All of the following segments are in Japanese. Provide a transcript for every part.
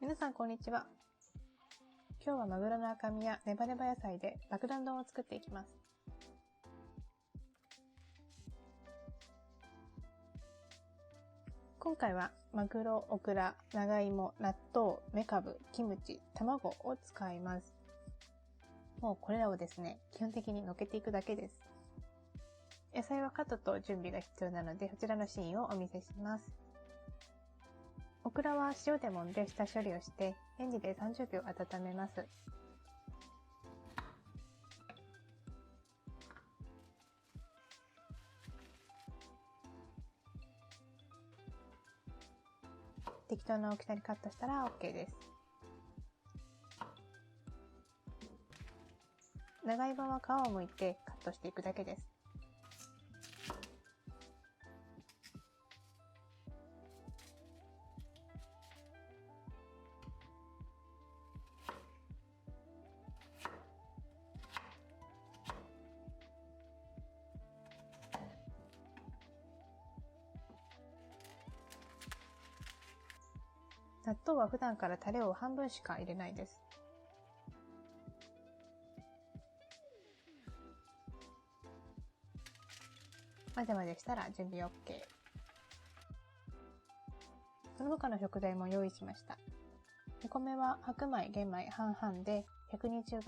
皆さんこんにちは。今日はマグロの赤身やネバネバ野菜で爆弾丼を作っていきます。今回はマグロ、オクラ、長芋、納豆、メカブ、キムチ、卵を使います。もうこれらをですね、基本的に乗っけていくだけです。野菜はカットと準備が必要なので、こちらのシーンをお見せします。オクラは塩で揉んで下処理をして、レンジで30秒温めます。適当な大きさにカットしたら OK です。長芋は皮を剥いてカットしていくだけです。納豆は普段からタレを半分しか入れないです。混ぜ混ぜしたら準備 OK。その他の食材も用意しました。お米は白米、玄米半々で 120g。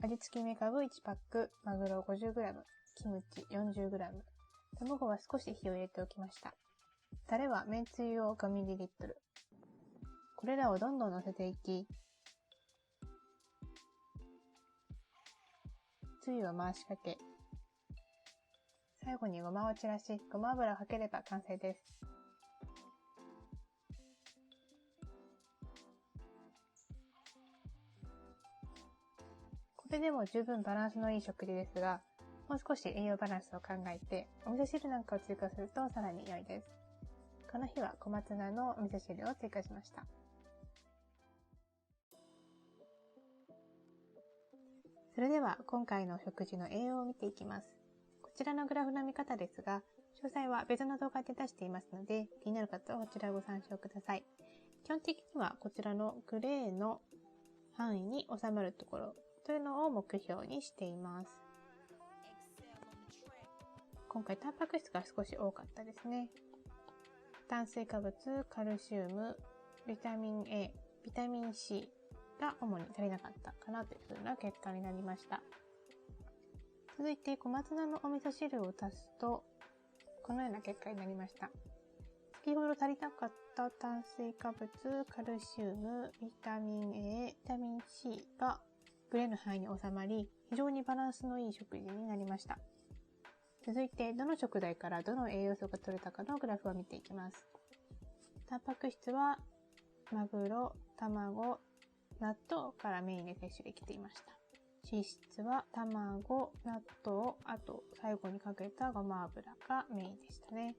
味付きめかぶ1パック、マグロ 50g、キムチ 40g。卵は少し火を入れておきました。タレはめんつゆを 5ml。これらをどんどん乗せていき、つゆを回しかけ、最後にごまを散らし、ごま油をかければ完成です。これでも十分バランスのいい食事ですが、もう少し栄養バランスを考えて、お味噌汁なんかを追加するとさらに良いです。この日は小松菜のお味噌汁を追加しました。それでは今回の食事の栄養を見ていきます。こちらのグラフの見方ですが、詳細は別の動画で出していますので、気になる方はこちらをご参照ください。基本的にはこちらのグレーの範囲に収まるところというのを目標にしています。今回タンパク質が少し多かったですね。炭水化物、カルシウム、ビタミン A、ビタミン C が主に足りなかったかなというふうな結果になりました。続いて小松菜のお味噌汁を足すとこのような結果になりました。先ほど足りなかった炭水化物、カルシウム、ビタミン A、ビタミン C がグレーの範囲に収まり、非常にバランスのいい食事になりました。続いてどの食材からどの栄養素が取れたかのグラフを見ていきます。タンパク質はマグロ、卵、納豆からメインで摂取できていました。脂質は卵、納豆、あと最後にかけたごま油がメインでしたね。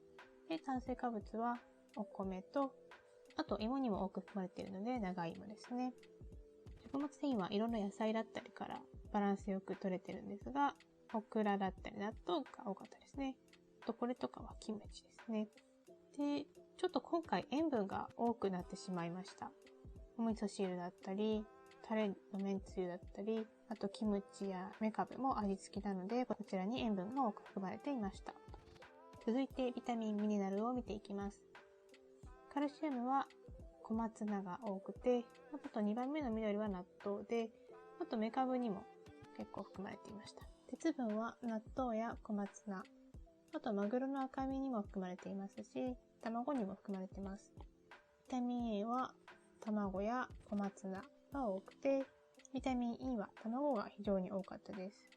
で、炭水化物はお米と、あと芋にも多く含まれているので長芋ですね。食物繊維はいろんな野菜だったりからバランスよく取れてるんですが、オクラだったり納豆が多かったですね。あとこれとかはキムチですね。で、ちょっと今回塩分が多くなってしまいました。お味噌汁だったり、タレのめんつゆだったり、あとキムチやメカブも味付きなので、こちらに塩分が多く含まれていました。続いてビタミン、ミネラルを見ていきます。カルシウムは小松菜が多くて、あと2番目の緑は納豆で、あとメカブにも結構含まれていました。鉄分は納豆や小松菜、あとマグロの赤身にも含まれていますし、卵にも含まれています。ビタミン A は卵や小松菜が多くて、ビタミン E は卵が非常に多かったです。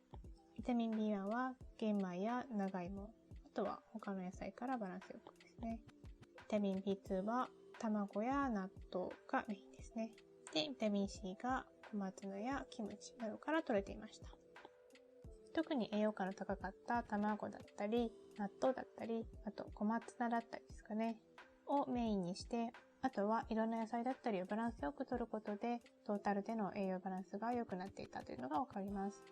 ビタミン B1 は玄米や長芋、あとは他の野菜からバランスよくですね。ビタミン B2 は卵や納豆がメインですね。で、ビタミン C が小松菜やキムチなどから取れていました。特に栄養価の高かった卵だったり、納豆だったり、あと小松菜だったりですかね、をメインにして、あとはいろんな野菜だったりをバランスよく摂ることで、トータルでの栄養バランスが良くなっていたというのがわかります。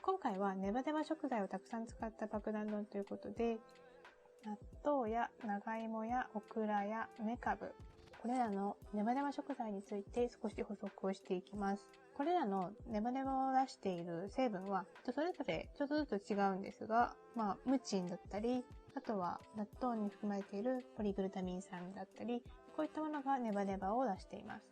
今回はネバネバ食材をたくさん使った爆弾丼ということで、納豆や長芋やオクラやメカブ、これらのネバネバ食材について少し補足をしていきます。これらのネバネバを出している成分は人それぞれちょっとずつ違うんですが、ムチンだったり、あとは納豆に含まれているポリグルタミン酸だったり、こういったものがネバネバを出しています。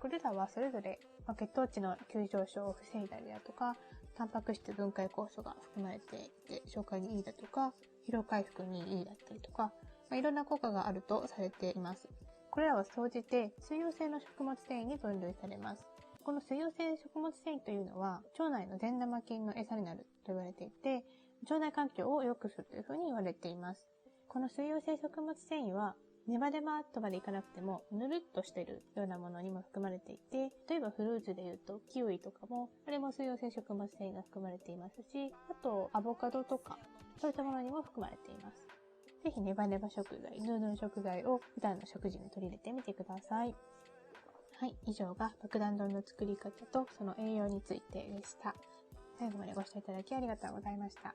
これらはそれぞれ血糖値の急上昇を防いだりだとか、タンパク質分解酵素が含まれていて消化にいいだとか、疲労回復にいいだったりとか、いろんな効果があるとされています。これらは総じて水溶性の食物繊維に分類されます。この水溶性食物繊維というのは腸内の善玉菌の餌になると言われていて、腸内環境を良くするというふうに言われています。この水溶性食物繊維はネバネバとまでいかなくてもぬるっとしているようなものにも含まれていて、例えばフルーツで言うとキウイとかも、あれも水溶性食物繊維が含まれていますし、あとアボカドとかそういったものにも含まれています。ぜひネバネバ食材、ヌードル食材を普段の食事に取り入れてみてください。はい、以上が爆弾丼の作り方とその栄養についてでした。最後までご視聴いただきありがとうございました。